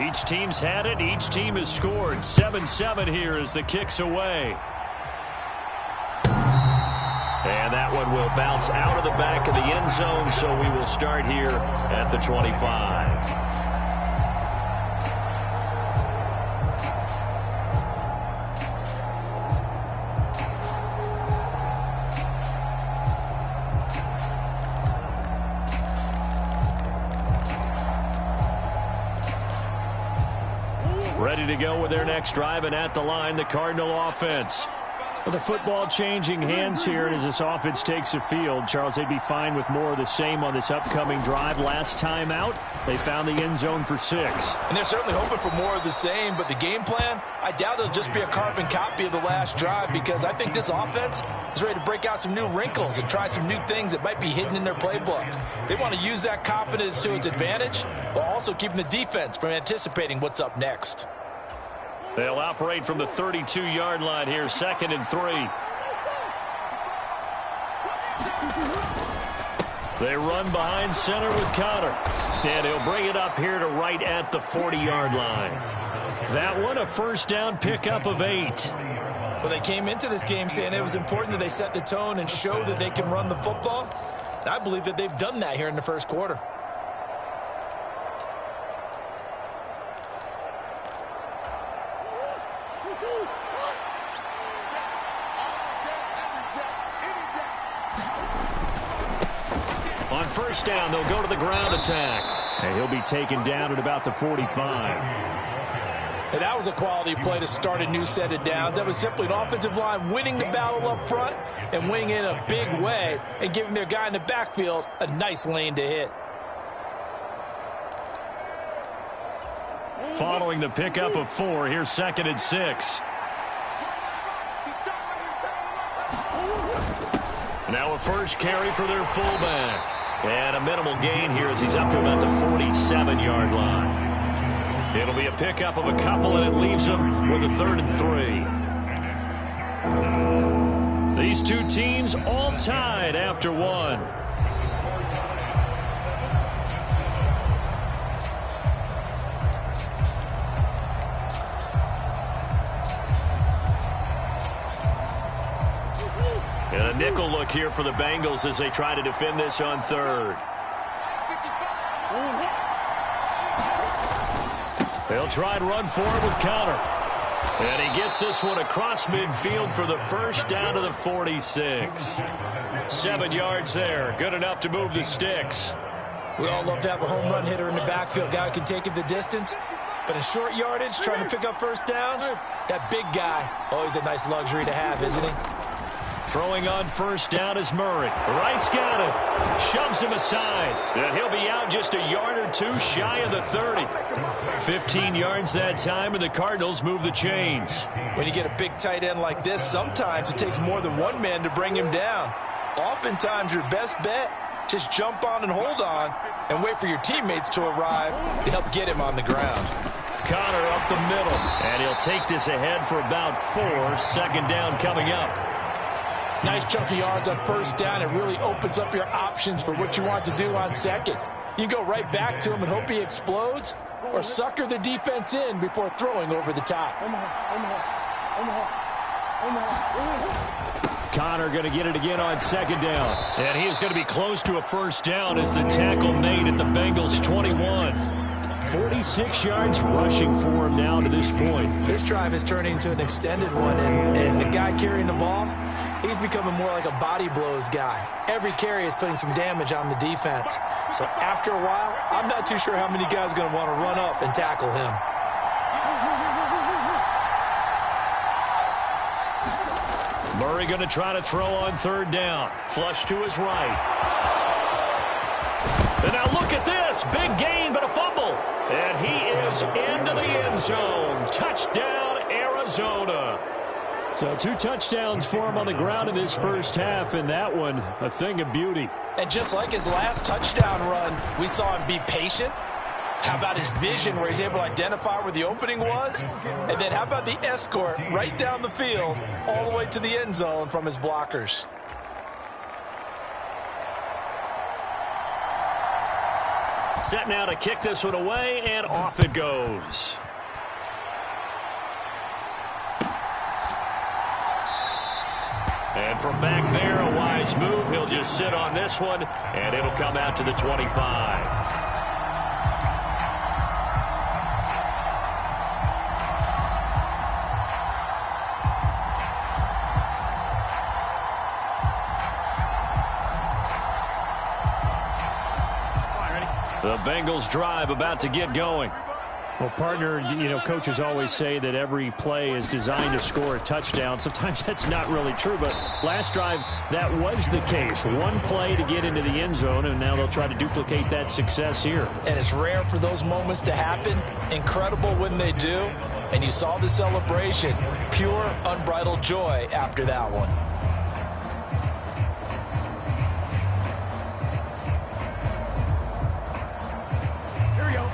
Each team's had it. Each team has scored. 7-7 here as the kick's away. And that one will bounce out of the back of the end zone, so we will start here at the 25. Ready to go with their next drive, and at the line, the Cardinal offense. Well, the football changing hands here as this offense takes the field. Charles, they'd be fine with more of the same on this upcoming drive. Last time out, they found the end zone for 6. And they're certainly hoping for more of the same, but the game plan, I doubt it'll just be a carbon copy of the last drive, because I think this offense is ready to break out some new wrinkles and try some new things that might be hidden in their playbook. They want to use that confidence to its advantage, while also keeping the defense from anticipating what's up next. They'll operate from the 32-yard line here, 2nd and 3. They run behind center with Connor. And he'll bring it up here to right at the 40-yard line. That one, a first down pickup of 8. Well, they came into this game saying it was important that they set the tone and show that they can run the football. And I believe that they've done that here in the first quarter. On first down, they'll go to the ground attack. And he'll be taken down at about the 45. And that was a quality play to start a new set of downs. That was simply an offensive line winning the battle up front and winning in a big way and giving their guy in the backfield a nice lane to hit. Following the pickup of 4, here's 2nd and 6. Now a first carry for their fullback. And a minimal gain here as he's up to about the 47-yard line. It'll be a pickup of a couple, and it leaves them with a 3rd and 3. These two teams all tied after 1. And a nickel look here for the Bengals as they try to defend this on 3rd. They'll try and run forward with Connor. And he gets this one across midfield for the first down to the 46. 7 yards there. Good enough to move the sticks. We all love to have a home run hitter in the backfield. Guy who can take it the distance. But in short yardage, trying to pick up first downs, that big guy, always a nice luxury to have, isn't he? Throwing on first down is Murray. Wright's got him. Shoves him aside. And he'll be out just a yard or 2 shy of the 30. 15 yards that time, and the Cardinals move the chains. When you get a big tight end like this, sometimes it takes more than one man to bring him down. Oftentimes, your best bet, just jump on and hold on and wait for your teammates to arrive to help get him on the ground. Connor up the middle, and he'll take this ahead for about 4. 2nd down coming up. Nice chunk of yards on first down. It really opens up your options for what you want to do on 2nd. You go right back to him and hope he explodes, or sucker the defense in before throwing over the top. Connor going to get it again on 2nd down. And he is going to be close to a first down as the tackle made at the Bengals 21. 46 yards rushing for him now to this point. This drive is turning into an extended one, and the guy carrying the ball, he's becoming more like a body blows guy. Every carry is putting some damage on the defense. So after a while, I'm not too sure how many guys are going to want to run up and tackle him. Murray going to try to throw on 3rd down. Flush to his right. And now look at this. Big gain, but a fumble. And he is into the end zone. Touchdown, Arizona. So 2 touchdowns for him on the ground in this first half, and that one a thing of beauty. And just like his last touchdown run, we saw him be patient. How about his vision where he's able to identify where the opening was? And then how about the escort right down the field all the way to the end zone from his blockers? Set now to kick this one away, and off it goes. And from back there, a wise move. He'll just sit on this one, and it'll come out to the 25. The Bengals drive about to get going. Well, partner, coaches always say that every play is designed to score a touchdown. Sometimes that's not really true, but last drive, that was the case. One play to get into the end zone, and now they'll try to duplicate that success here. And it's rare for those moments to happen. Incredible when they do. And you saw the celebration. Pure, unbridled joy after that one.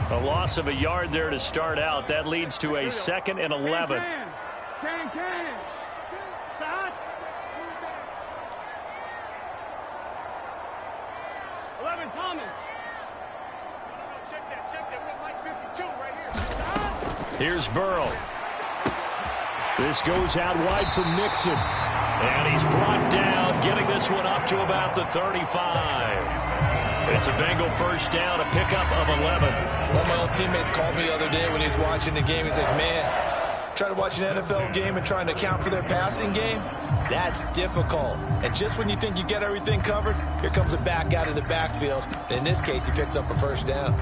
A loss of a yard there to start out. That leads to a 2nd and 11. Can. 11 Thomas. Check that. We have like 52 right here. Here's Burrow. This goes out wide for Mixon. And he's brought down, getting this one up to about the 35. It's a Bengal first down, a pickup of 11. One of my old teammates called me the other day when he was watching the game. He's like, man, trying to watch an NFL game and trying to account for their passing game, that's difficult. And just when you think you get everything covered, here comes a back out of the backfield. And in this case, he picks up a first down.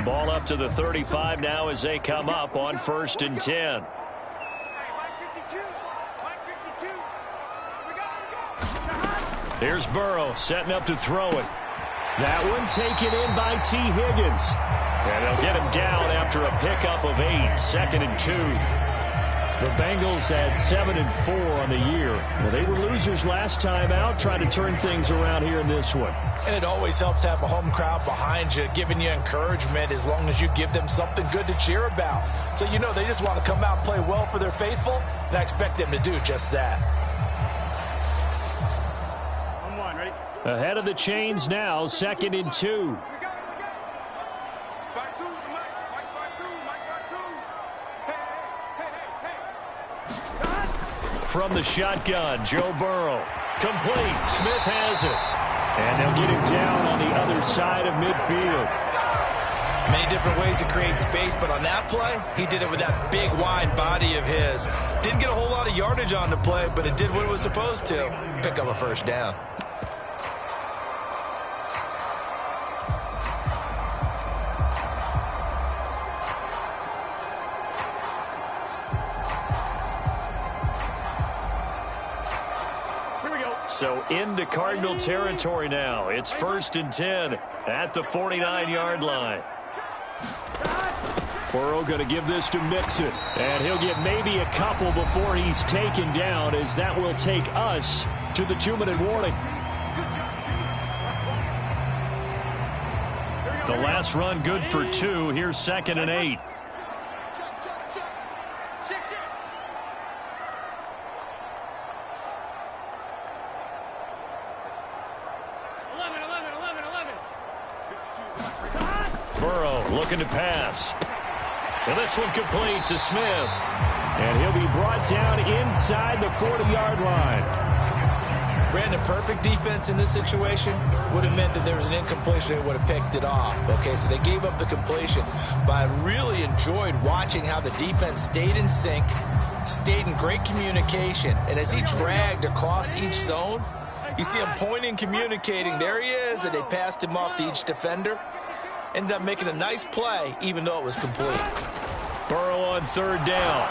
Ball up to the 35 now as they come up on 1st and 10. Here's Burrow setting up to throw it. That one taken in by T. Higgins. And they'll get him down after a pickup of 8, 2nd and 2. The Bengals had 7-4 on the year. Well, they were losers last time out, trying to turn things around here in this one. And it always helps to have a home crowd behind you, giving you encouragement as long as you give them something good to cheer about. So they just want to come out and play well for their faithful, and I expect them to do just that. Ready? Ahead of the chains now, 2nd and 2. From the shotgun, Joe Burrow. Complete. Smith has it. And they'll get him down on the other side of midfield. Many different ways to create space, but on that play, he did it with that big, wide body of his. Didn't get a whole lot of yardage on the play, but it did what it was supposed to. Pick up a first down. So into Cardinal territory now. It's 1st and 10 at the 49-yard line. Burrow going to give this to Mixon. And he'll get maybe a couple before he's taken down, as that will take us to the 2-minute warning. The last run good for 2. Here's 2nd and 8. Looking to pass. And this one complete to Smith. And he'll be brought down inside the 40-yard line. Brandon, perfect defense in this situation would have meant that there was an incompletion. They would have picked it off. Okay, so they gave up the completion. But I really enjoyed watching how the defense stayed in sync, stayed in great communication. And as he dragged across each zone, you see him pointing, communicating. There he is, and they passed him off to each defender. Ended up making a nice play, even though it was complete. Burrow on 3rd down.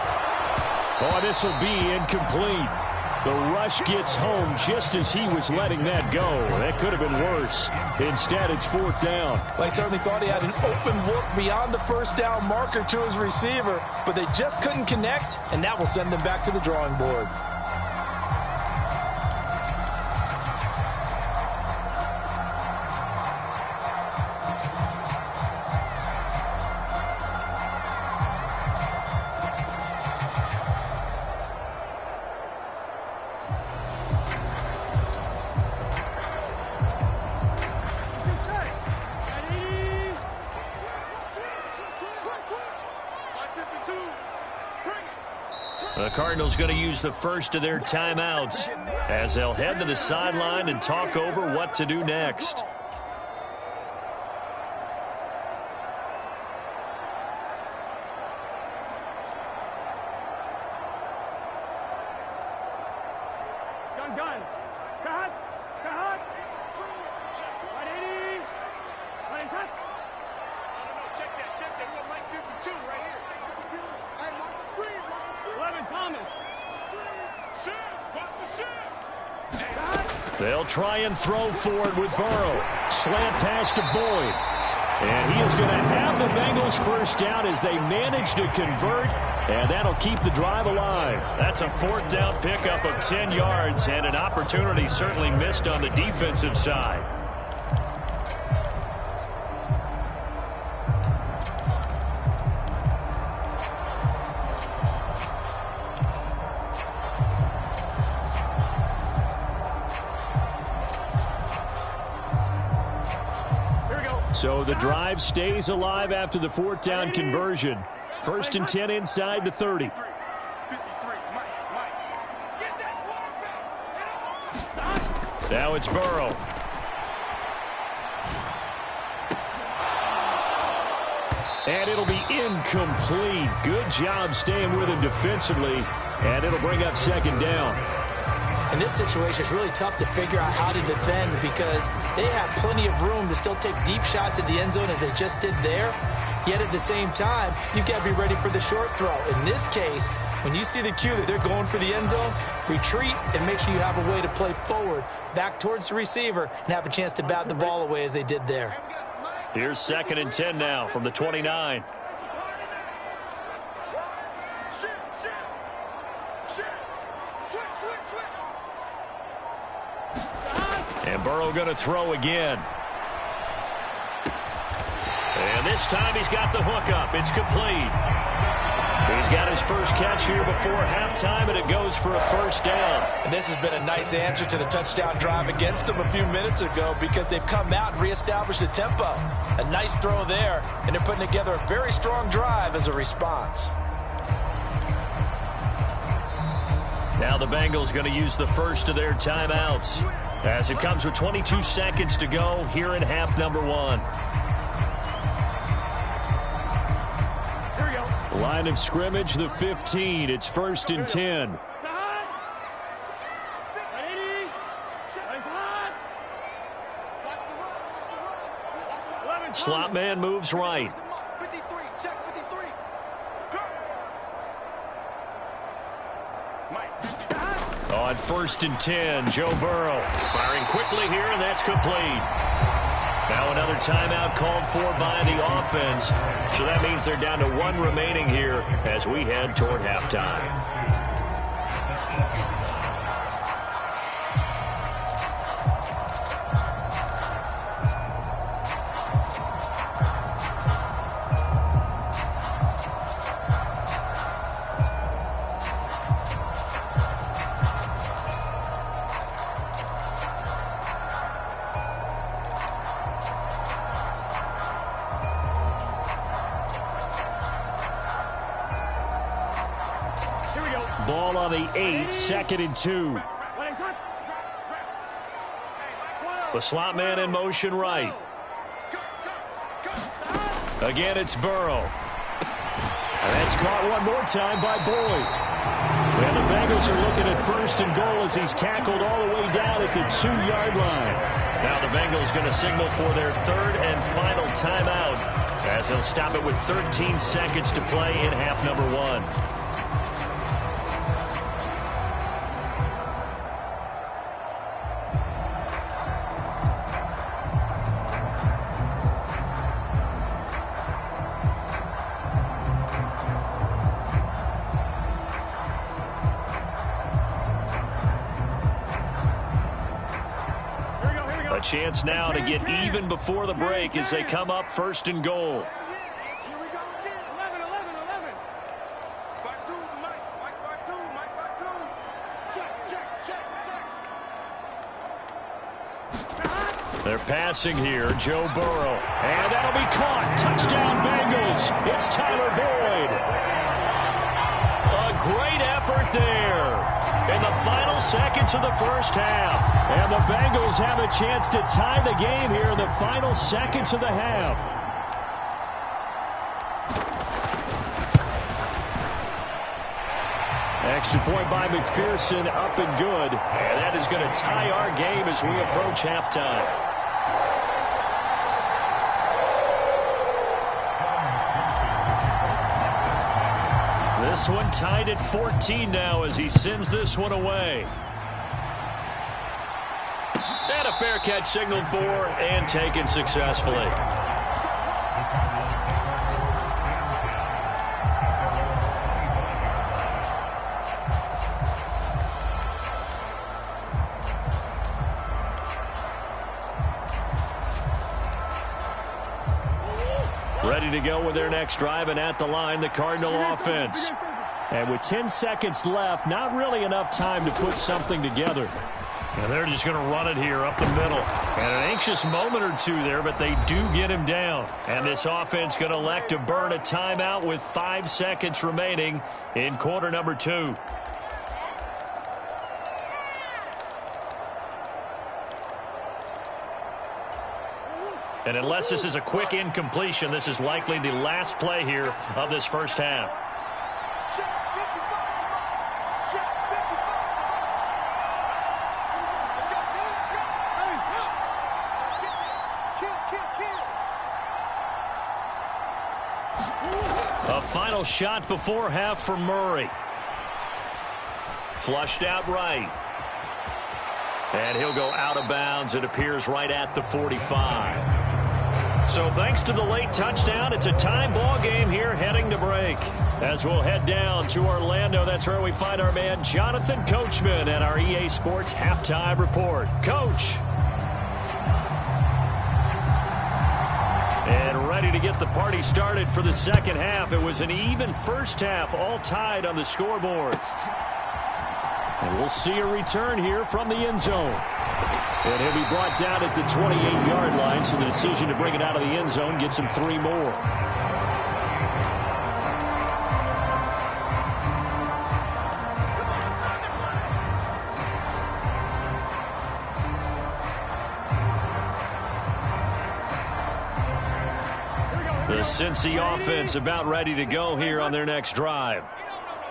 Oh, this will be incomplete. The rush gets home just as he was letting that go. That could have been worse. Instead, it's 4th down. Well, I certainly thought he had an open look beyond the first down marker to his receiver, but they just couldn't connect, and that will send them back to the drawing board. The Cardinals going to use the first of their timeouts as they'll head to the sideline and talk over what to do next. Gun. Cut. 180. What is that? No, check that. We got Mike 52 right here. Hey, watch the screen. 11 Thomas. Watch the shit. They'll try and throw for it with Burrow. Slant pass to Boyd. And he is going to have the Bengals first down as they manage to convert, and that'll keep the drive alive. That's a fourth down pickup of 10 yards, and an opportunity certainly missed on the defensive side. So the drive stays alive after the fourth down conversion. First and 10 inside the 30. Now it's Burrow. And it'll be incomplete. Good job staying with him defensively. And it'll bring up second down. In this situation, it's really tough to figure out how to defend because they have plenty of room to still take deep shots at the end zone as they just did there. Yet at the same time, you've got to be ready for the short throw. In this case, when you see the cue that they're going for the end zone, retreat and make sure you have a way to play forward, back towards the receiver, and have a chance to bat the ball away as they did there. Here's second and 10 now from the 29. And Burrow going to throw again. And this time he's got the hook up. It's complete. He's got his first catch here before halftime, and it goes for a first down. And this has been a nice answer to the touchdown drive against them a few minutes ago because they've come out and reestablished the tempo. A nice throw there, and they're putting together a very strong drive as a response. Now the Bengals going to use the first of their timeouts as it comes with 22 seconds to go here in half number one. Here we go. Line of scrimmage, the 15. It's first and 10. Slot man moves right. 53, check 53. On first and 10, Joe Burrow firing quickly here, and that's complete. Now another timeout called for by the offense. So that means they're down to one remaining here as we head toward halftime. Ball on the 8, second and 2. The slot man in motion right. Again, it's Burrow. And that's caught one more time by Boyd. And the Bengals are looking at first and goal as he's tackled all the way down at the 2-yard line. Now the Bengals going to signal for their third and final timeout as they'll stop it with 13 seconds to play in half number one. A chance now to get even before the break as they come up first and goal. Here we go again. 11. Back two, Mike. Back two. Check. They're passing here, Joe Burrow. And that'll be caught. Touchdown Bengals. It's Tyler Boyd. A great effort effort there in the final seconds of the first half. And the Bengals have a chance to tie the game here in the final seconds of the half. Extra point by McPherson, up and good. And that is going to tie our game as we approach halftime. This one tied at 14 now as he sends this one away. And a fair catch signaled for and taken successfully. Ready to go with their next drive, and at the line, the Cardinal offense. And with 10 seconds left, not really enough time to put something together. And they're just going to run it here up the middle. And an anxious moment or two there, but they do get him down. And this offense going to elect to burn a timeout with 5 seconds remaining in quarter number 2. And unless this is a quick incompletion, this is likely the last play here of this first half. A final shot before half for Murray. Flushed out right. And he'll go out of bounds. It appears right at the 45. So thanks to the late touchdown, it's a tie ball game here heading to break. As we'll head down to Orlando, that's where we find our man Jonathan Coachman at our EA Sports Halftime Report. Coach. And ready to get the party started for the second half. It was an even first half, all tied on the scoreboard. And we'll see a return here from the end zone. And he'll be brought down at the 28-yard line, so the decision to bring it out of the end zone gets him 3 more. The Cincy offense about ready to go here on their next drive.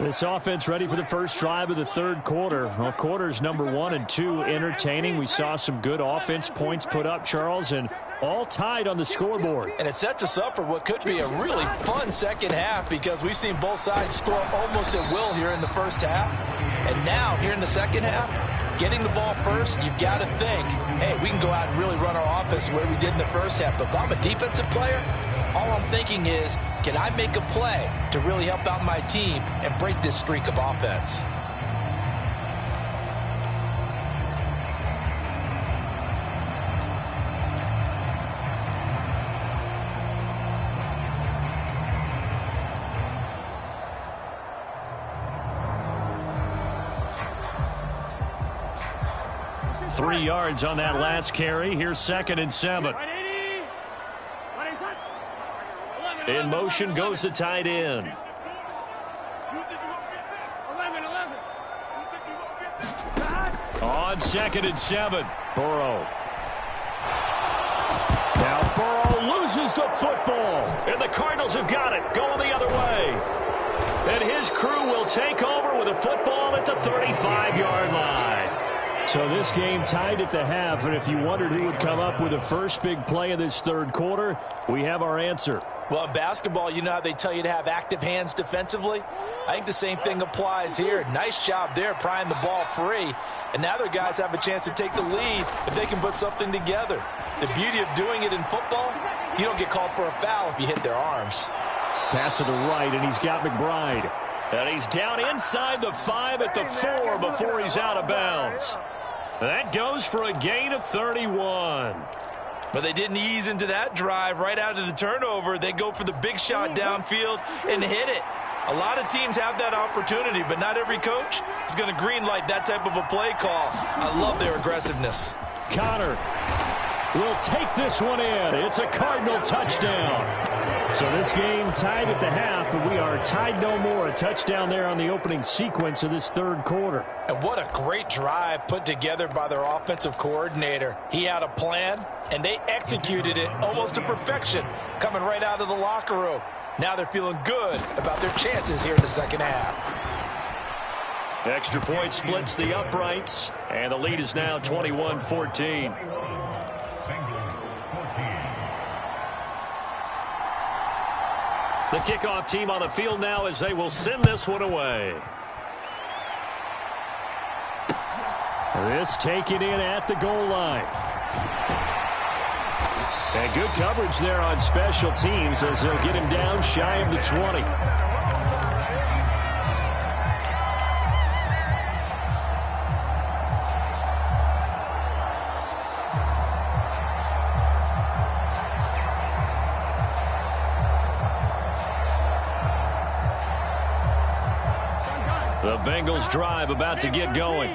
This offense ready for the first drive of the third quarter. Well, quarters number 1 and 2 entertaining. We saw some good offense points put up, Charles, and all tied on the scoreboard. And it sets us up for what could be a really fun second half because we've seen both sides score almost at will here in the first half. And now, here in the second half, getting the ball first, you've got to think, hey, we can go out and really run our offense the way we did in the first half. But if I'm a defensive player, all I'm thinking is, can I make a play to really help out my team and break this streak of offense? Three yards on that last carry. Here's 2nd and 7. In motion goes the tight end. On 2nd and 7, Burrow. Now Burrow loses the football. And the Cardinals have got it, going the other way. And his crew will take over with a football at the 35-yard line. So this game tied at the half, and if you wondered who would come up with the first big play of this third quarter, we have our answer. Well, in basketball, you know how they tell you to have active hands defensively? I think the same thing applies here. Nice job there prying the ball free. And now their guys have a chance to take the lead if they can put something together. The beauty of doing it in football, you don't get called for a foul if you hit their arms. Pass to the right, and he's got McBride. And he's down inside the 5 at the 4 before he's out of bounds. That goes for a gain of 31. But they didn't ease into that drive right out of the turnover. They go for the big shot downfield and hit it. A lot of teams have that opportunity, but not every coach is going to greenlight that type of a play call. I love their aggressiveness. Connor will take this one in. It's a Cardinal touchdown. So this game tied at the half, but we are tied no more. A touchdown there on the opening sequence of this third quarter. And what a great drive put together by their offensive coordinator. He had a plan, and they executed it almost to perfection, coming right out of the locker room. Now they're feeling good about their chances here in the second half. Extra point splits the uprights, and the lead is now 21-14. The kickoff team on the field now as they will send this one away. This taken in at the goal line. And good coverage there on special teams as they'll get him down shy of the 20. The Bengals drive about to get going.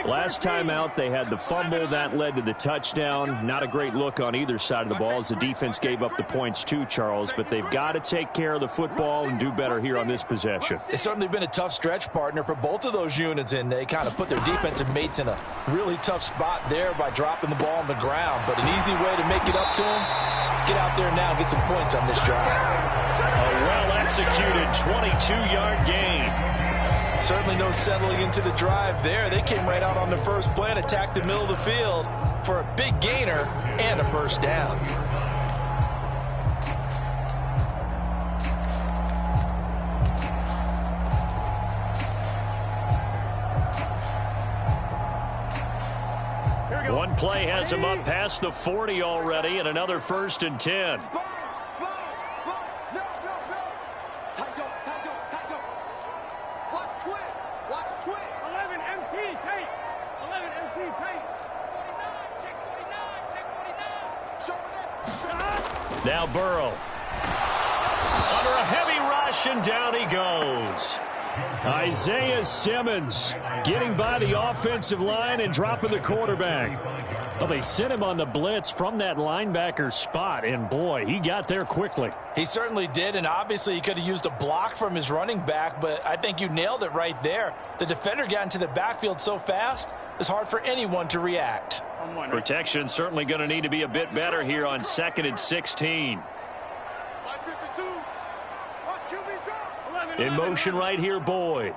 Last time out, they had the fumble. That led to the touchdown. Not a great look on either side of the ball as the defense gave up the points too, Charles. But they've got to take care of the football and do better here on this possession. It's certainly been a tough stretch, partner, for both of those units, and they kind of put their defensive mates in a really tough spot there by dropping the ball on the ground. But an easy way to make it up to them, get out there now and get some points on this drive. A well-executed 22-yard gain. Certainly no settling into the drive there. They came right out on the first play and attacked the middle of the field for a big gainer and a first down. One play has him up past the 40 already, and another 1st and 10. Now Burrow. Under a heavy rush, and down he goes. Isaiah Simmons getting by the offensive line and dropping the quarterback. Well, they sent him on the blitz from that linebacker spot, and boy, he got there quickly. He certainly did, and obviously he could have used a block from his running back, but I think you nailed it right there. The defender got into the backfield so fast, it's hard for anyone to react. Protection certainly going to need to be a bit better here on 2nd and 16. In motion right here, Boyd.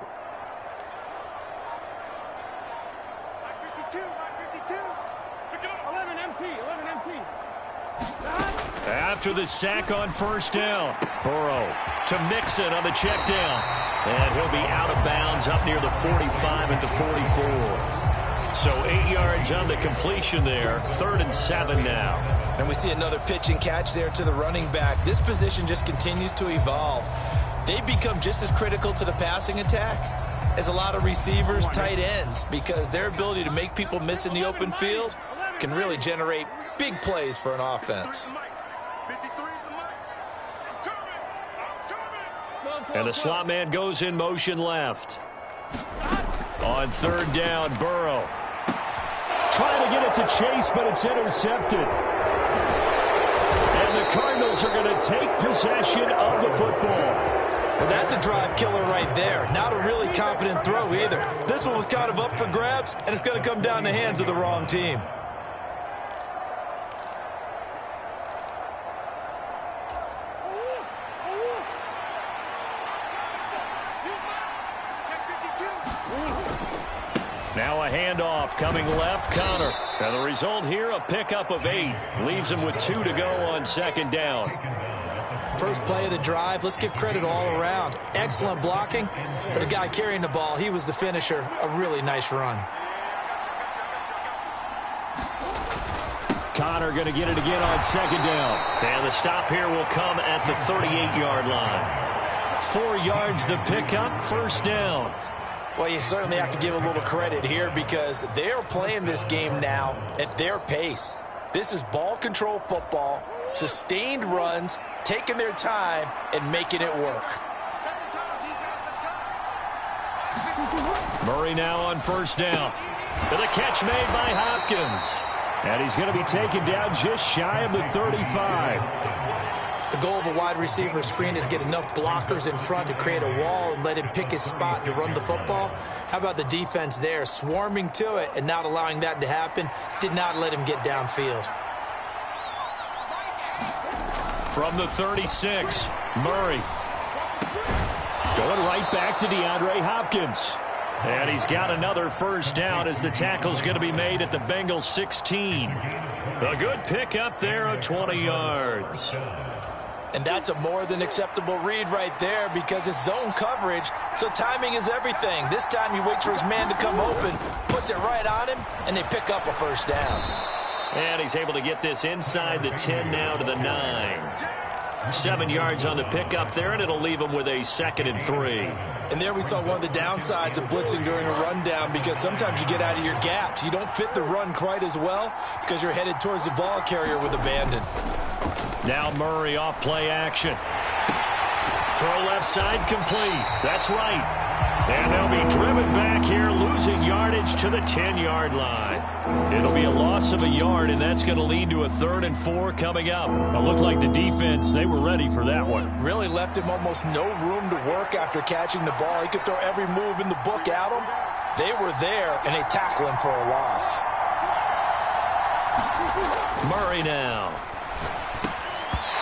After the sack on 1st down, Burrow to Mixon on the check down. And he'll be out of bounds up near the 45 at the 44. So 8 yards on the completion there. 3rd and 7 now. And we see another pitch and catch there to the running back. This position just continues to evolve. They become just as critical to the passing attack as a lot of receivers, tight ends, because their ability to make people miss in the open field can really generate big plays for an offense. And the slot man goes in motion left. On 3rd down, Burrow. Trying to get it to Chase, but it's intercepted. And the Cardinals are going to take possession of the football. Well, that's a drive killer right there. Not a really confident throw either. This one was kind of up for grabs, and it's going to come down the hands of the wrong team. Now a handoff coming left, Connor. And the result here, a pickup of 8. Leaves him with 2 to go on 2nd down. First play of the drive, let's give credit all around. Excellent blocking, but the guy carrying the ball, he was the finisher. A really nice run. Connor going to get it again on 2nd down. And the stop here will come at the 38-yard line. 4 yards the pickup, 1st down. Well, you certainly have to give a little credit here because they're playing this game now at their pace. This is ball control football, sustained runs, taking their time, and making it work. Murray now on 1st down. With a catch made by Hopkins. And he's going to be taken down just shy of the 35. The goal of a wide receiver screen is get enough blockers in front to create a wall and let him pick his spot to run the football. How about the defense there, swarming to it and not allowing that to happen? Did not let him get downfield. From the 36, Murray. Going right back to DeAndre Hopkins. And he's got another first down as the tackle's going to be made at the Bengals 16. A good pickup there of 20 yards. And that's a more than acceptable read right there because it's zone coverage, so timing is everything. This time he waits for his man to come open, puts it right on him, and they pick up a first down. And he's able to get this inside the 10 now to the 9. 7 yards on the pickup there, and it'll leave him with a 2nd and 3. And there we saw one of the downsides of blitzing during a rundown because sometimes you get out of your gaps. You don't fit the run quite as well because you're headed towards the ball carrier with abandon. Now Murray off play action. Throw left side complete. That's right. And they'll be driven back here, losing yardage to the 10-yard line. It'll be a loss of a yard, and that's going to lead to a 3rd and 4 coming up. It looked like the defense, they were ready for that one. Really left him almost no room to work after catching the ball. He could throw every move in the book at him. They were there, and they tackle him for a loss. Murray now.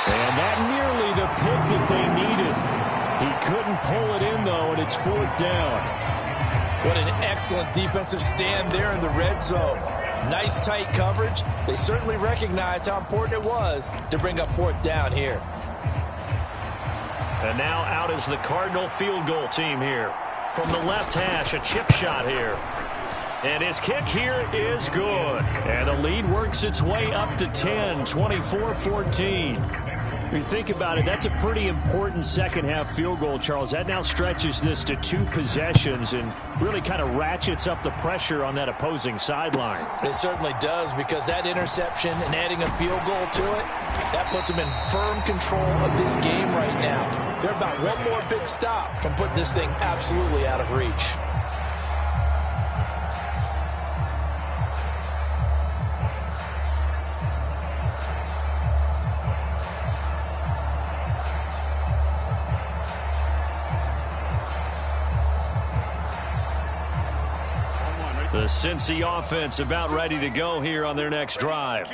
And that nearly the pick that they needed. He couldn't pull it in, though, and it's 4th down. What an excellent defensive stand there in the red zone. Nice tight coverage. They certainly recognized how important it was to bring up 4th down here. And now out is the Cardinal field goal team here. From the left hash, a chip shot here. And his kick here is good. And the lead works its way up to 10, 24-14. When you think about it, that's a pretty important second-half field goal, Charles. That now stretches this to 2 possessions and really kind of ratchets up the pressure on that opposing sideline. It certainly does because that interception and adding a field goal to it, that puts them in firm control of this game right now. They're about one more big stop from putting this thing absolutely out of reach. The Cincy offense about ready to go here on their next drive.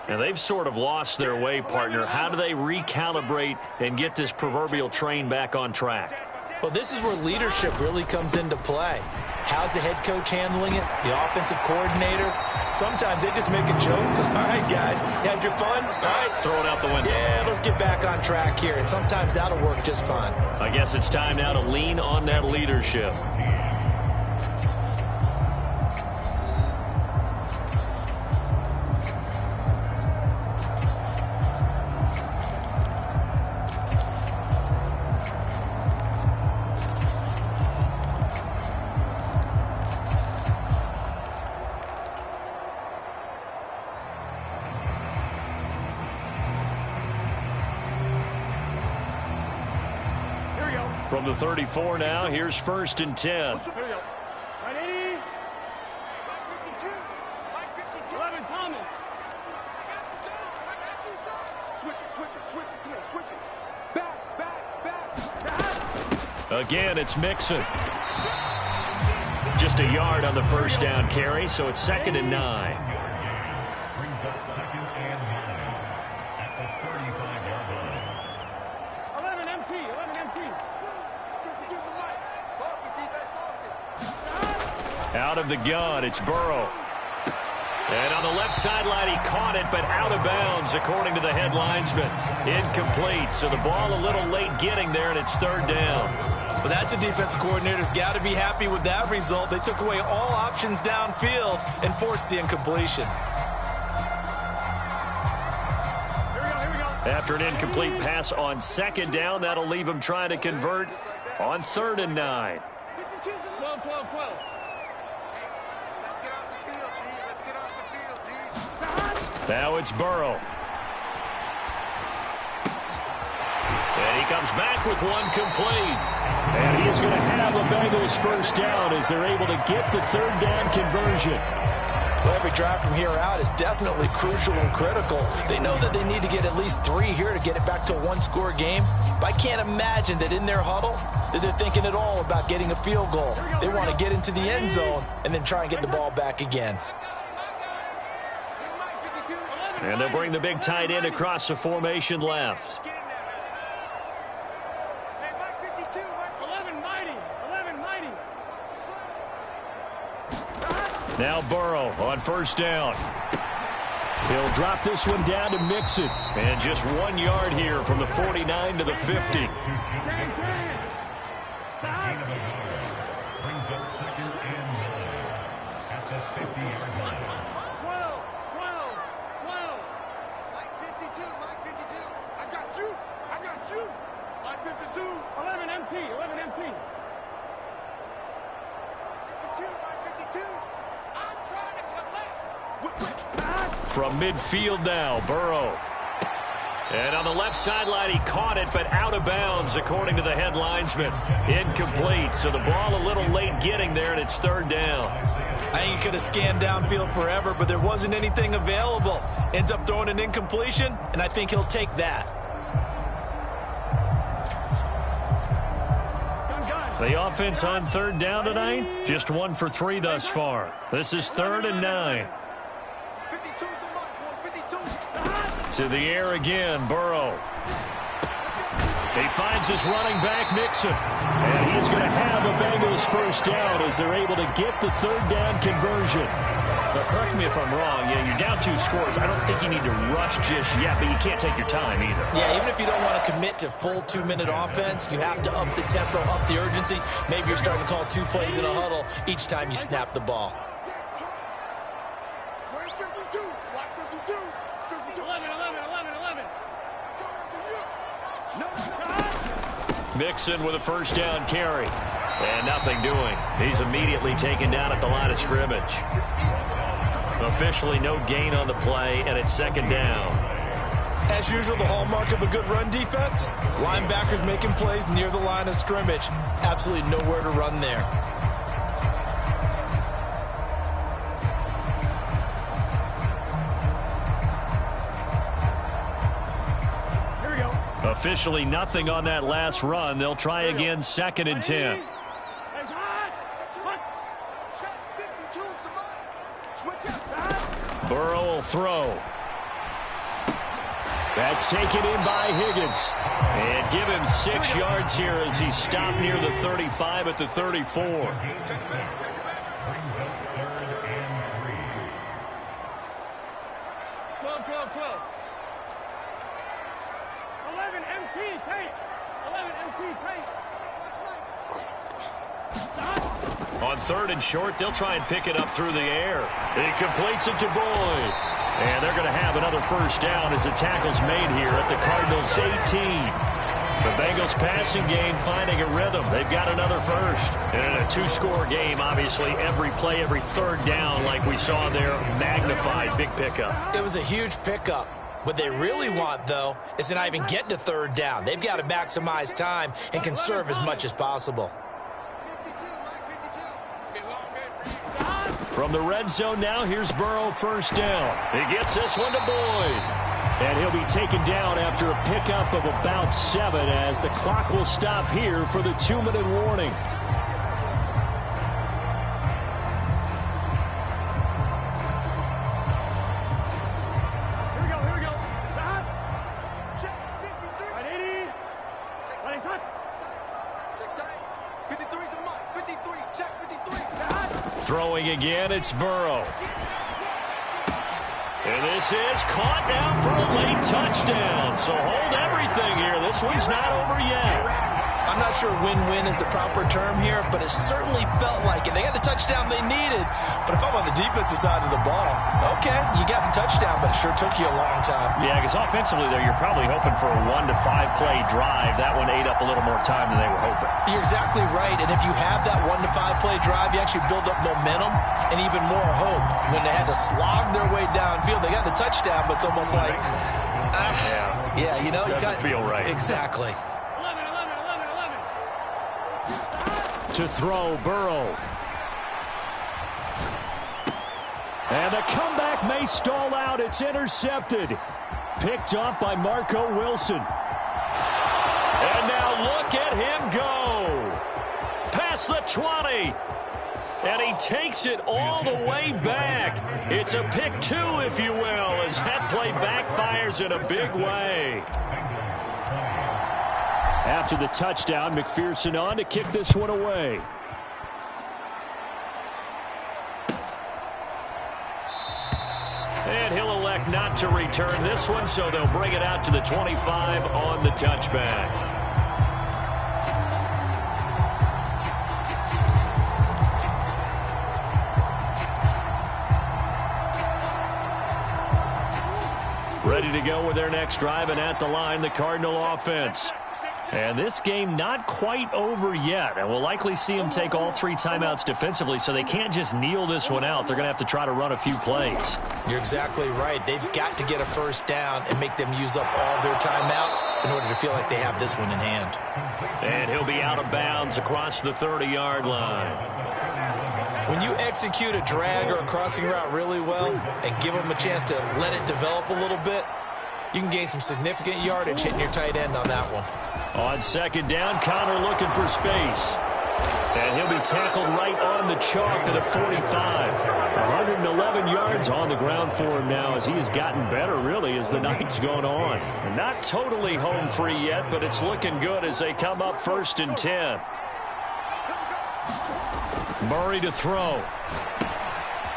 And they've sort of lost their way, partner. How do they recalibrate and get this proverbial train back on track? Well, this is where leadership really comes into play. How's the head coach handling it? The offensive coordinator? Sometimes they just make a joke. All right, guys, you had your fun? All right. Throw it out the window. Yeah, let's get back on track here. And sometimes that'll work just fine. I guess it's time now to lean on that leadership. From the 34 now, here's 1st and 10. Here we go. Right, 80. 11, Thomas. Switch it. Come on, switch it. Back. Again, it's Mixon. Just a yard on the first down carry, so it's 2nd and 9. Out of the gun, it's Burrow. And on the left sideline, he caught it, but out of bounds, according to the head linesman. Incomplete, so the ball a little late getting there, and it's 3rd down. Well, that's a defensive coordinator's got to be happy with that result. They took away all options downfield and forced the incompletion. Here we go. After an incomplete pass on 2nd down, that'll leave him trying to convert on 3rd and 9. 12. Now it's Burrow. And he comes back with one complete. And he is going to have the Bengals first down as they're able to get the 3rd down conversion. Well, every drive from here out is definitely crucial and critical. They know that they need to get at least 3 here to get it back to a one-score game. But I can't imagine that in their huddle that they're thinking at all about getting a field goal. They want to get into the end zone and then try and get the ball back again. And they'll bring the big tight end across the formation left. Now Burrow on first down. He'll drop this one down to Mixon. And just 1 yard here from the 49 to the 50. From midfield now, Burrow. And on the left sideline, he caught it, but out of bounds, according to the head linesman. Incomplete, so the ball a little late getting there, and it's third down. I think he could have scanned downfield forever, but there wasn't anything available. Ends up throwing an incompletion, and I think he'll take that. The offense on third down tonight, just 1 for 3 thus far. This is 3rd and 9. To the air again, Burrow. He finds his running back, Mixon. And he's going to have a Bengals first down as they're able to get the third down conversion. Now, correct me if I'm wrong. Yeah, you're down 2 scores. I don't think you need to rush just yet, but you can't take your time either. Yeah, even if you don't want to commit to full 2-minute offense, you have to up the tempo, up the urgency. Maybe you're starting to call 2 plays in a huddle each time you snap the ball. Where's 52? Watch 52. 52. 11. Mixon with a first down carry. And nothing doing. He's immediately taken down at the line of scrimmage. Officially no gain on the play, and it's 2nd down. As usual, the hallmark of a good run defense, linebackers making plays near the line of scrimmage. Absolutely nowhere to run there. Here we go. Officially nothing on that last run. They'll try again, 2nd and 10. Burrow will throw. That's taken in by Higgins. And give him 6 yards here as he stopped near the 35 at the 34. 12. 11 MT tape. 11 MT tape. On 3rd and short, they'll try and pick it up through the air. He completes it to Boyd. And they're going to have another first down as the tackle's made here at the Cardinals' 18. The Bengals passing game finding a rhythm. They've got another first. And in a 2-score game, obviously, every play, every third down, like we saw there, magnified. Big pickup. It was a huge pickup. What they really want, though, is to not even get to 3rd down. They've got to maximize time and conserve as much as possible. From the red zone now, here's Burrow first down. He gets this one to Boyd. And he'll be taken down after a pickup of about 7 as the clock will stop here for the 2-minute warning. Here we go. Stop. Check 53. Right 80. Right hot. Check time. 53's the mark. 53. Check 53. Throwing again, it's Burrow. And this is caught now for a late touchdown. So hold everything here. This one's not over yet. I'm not sure win-win is the proper term here, but it certainly felt like it. They got the touchdown they needed, but if I'm on the defensive side of the ball, okay, you got the touchdown, but it sure took you a long time. Yeah, because offensively, though, you're probably hoping for a 1 to 5 play drive. That one ate up a little more time than they were hoping. You're exactly right, and if you have that 1 to 5 play drive, you actually build up momentum and even more hope. When they had to slog their way downfield, they got the touchdown, but it's almost like, yeah, you know, doesn't feel right. Exactly. To throw, Burrow. And the comeback may stall out. It's intercepted. Picked up by Marco Wilson. And now look at him go. Past the 20. And he takes it all the way back. It's a pick 2, if you will, as that play backfires in a big way. After the touchdown, McPherson on to kick this one away. And he'll elect not to return this one, so they'll bring it out to the 25 on the touchback. Ready to go with their next drive, and at the line, the Cardinal offense. And this game not quite over yet. And we'll likely see them take all 3 timeouts defensively, so they can't just kneel this one out. They're going to have to try to run a few plays. You're exactly right. They've got to get a first down and make them use up all their timeouts in order to feel like they have this one in hand. And he'll be out of bounds across the 30-yard line. When you execute a drag or a crossing route really well and give them a chance to let it develop a little bit, you can gain some significant yardage hitting your tight end on that one. On second down, Connor looking for space. And he'll be tackled right on the chalk of the 45. 111 yards on the ground for him now, as he has gotten better, really, as the night's gone on. And not totally home free yet, but it's looking good as they come up 1st and 10. Murray to throw.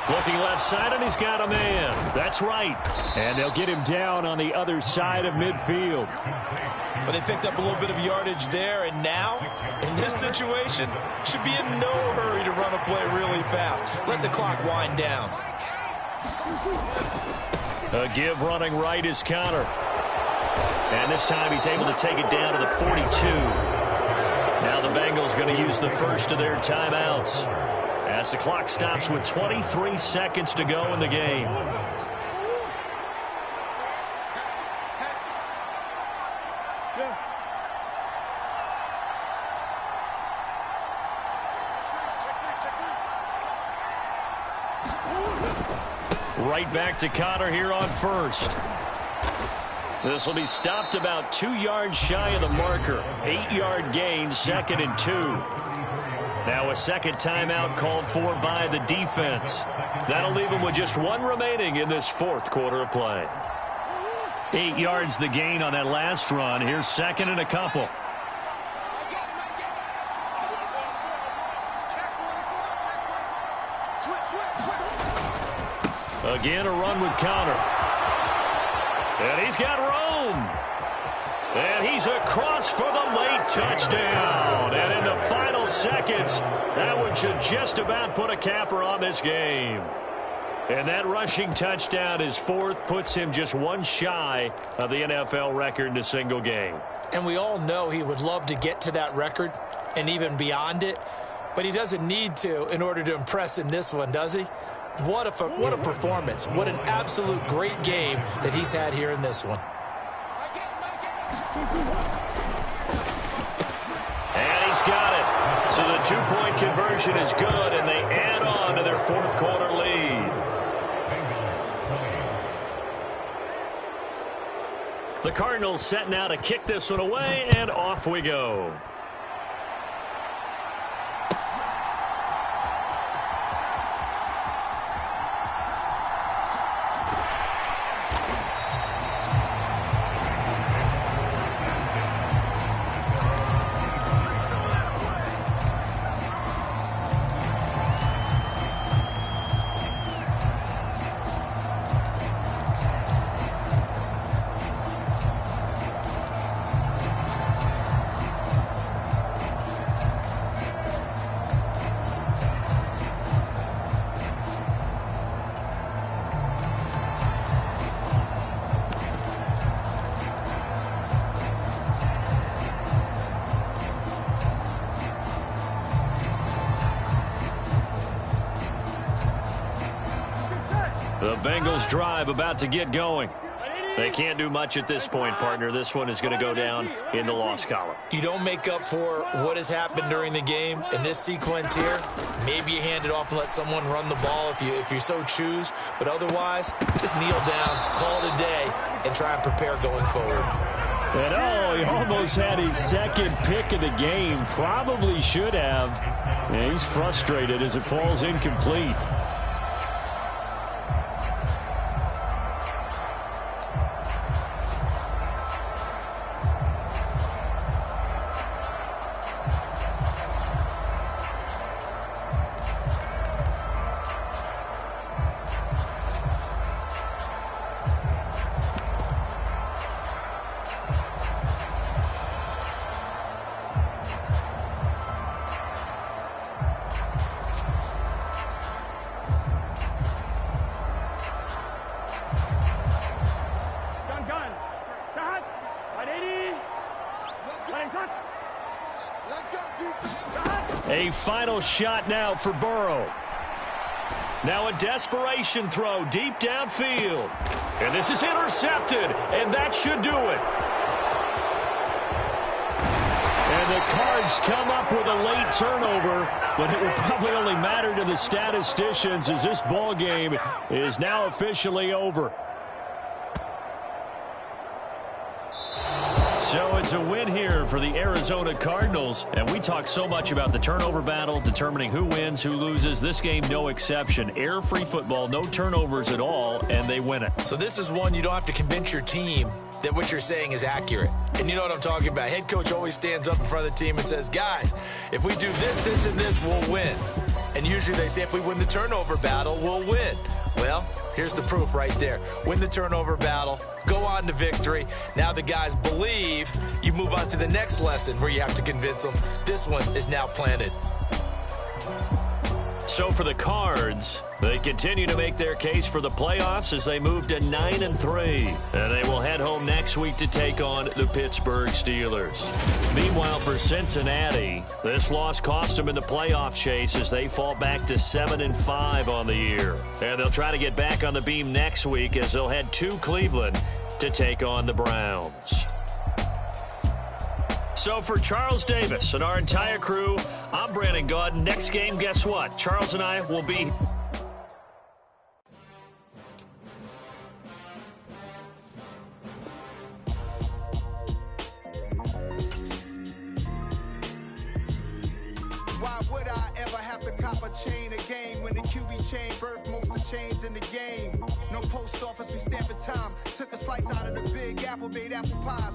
Looking left side, and he's got a man. That's right. And they'll get him down on the other side of midfield. But they picked up a little bit of yardage there, and now, in this situation, should be in no hurry to run a play really fast. Let the clock wind down. A give running right is Connor. And this time he's able to take it down to the 42. Now the Bengals going to use the first of their timeouts, as the clock stops with 23 seconds to go in the game. Right back to Connor here on first. This will be stopped about 2 yards shy of the marker. 8-yard gain, 2nd and 2. Now a second timeout called for by the defense. That'll leave them with just 1 remaining in this 4th quarter of play. 8 yards the gain on that last run. Here's 2nd and a couple. Again, a run with Connor. And he's got room. And he's across for the late touchdown. And in the final seconds, that one should just about put a capper on this game. And that rushing touchdown, his 4th, puts him just 1 shy of the NFL record in a single game. And we all know he would love to get to that record and even beyond it. But he doesn't need to in order to impress in this one, does he? What a performance. What an absolute great game that he's had here in this one. And he's got it. So the 2-point conversion is good, and they add on to their 4th quarter lead. The Cardinals set now to kick this one away, and off we go. The Bengals drive about to get going. They can't do much at this point, partner. This one is going to go down in the loss column. You don't make up for what has happened during the game. In this sequence here, maybe you hand it off and let someone run the ball if you so choose. But otherwise, just kneel down, call it a day, and try and prepare going forward. And he almost had his second pick of the game. Probably should have. Yeah, he's frustrated as it falls incomplete. A final shot now for Burrow. Now a desperation throw deep downfield. And this is intercepted, and that should do it. And the Cards come up with a late turnover, but it will probably only matter to the statisticians as this ball game is now officially over. So it's a win here for the Arizona Cardinals. And we talk so much about the turnover battle, determining who wins, who loses. This game, no exception. Air-free football, no turnovers at all, and they win it. So this is one you don't have to convince your team that what you're saying is accurate. And you know what I'm talking about. Head coach always stands up in front of the team and says, guys, if we do this, this, and this, we'll win. And usually they say if we win the turnover battle, we'll win. Well, here's the proof right there. Win the turnover battle, go on to victory. Now the guys believe. You move on to the next lesson where you have to convince them. This one is now planted. So for the Cards, they continue to make their case for the playoffs as they move to 9-3. And they will head home next week to take on the Pittsburgh Steelers. Meanwhile, for Cincinnati, this loss cost them in the playoff chase as they fall back to 7-5 on the year. And they'll try to get back on the beam next week as they'll head to Cleveland to take on the Browns. So for Charles Davis and our entire crew, I'm Brandon Gaudin. Next game, guess what? Charles and I will be... Why would I ever have to cop a chain again when the QB chain birthed most of chains in the game? No post office, we stamping time. Took a slice out of the Big Apple, made apple pies.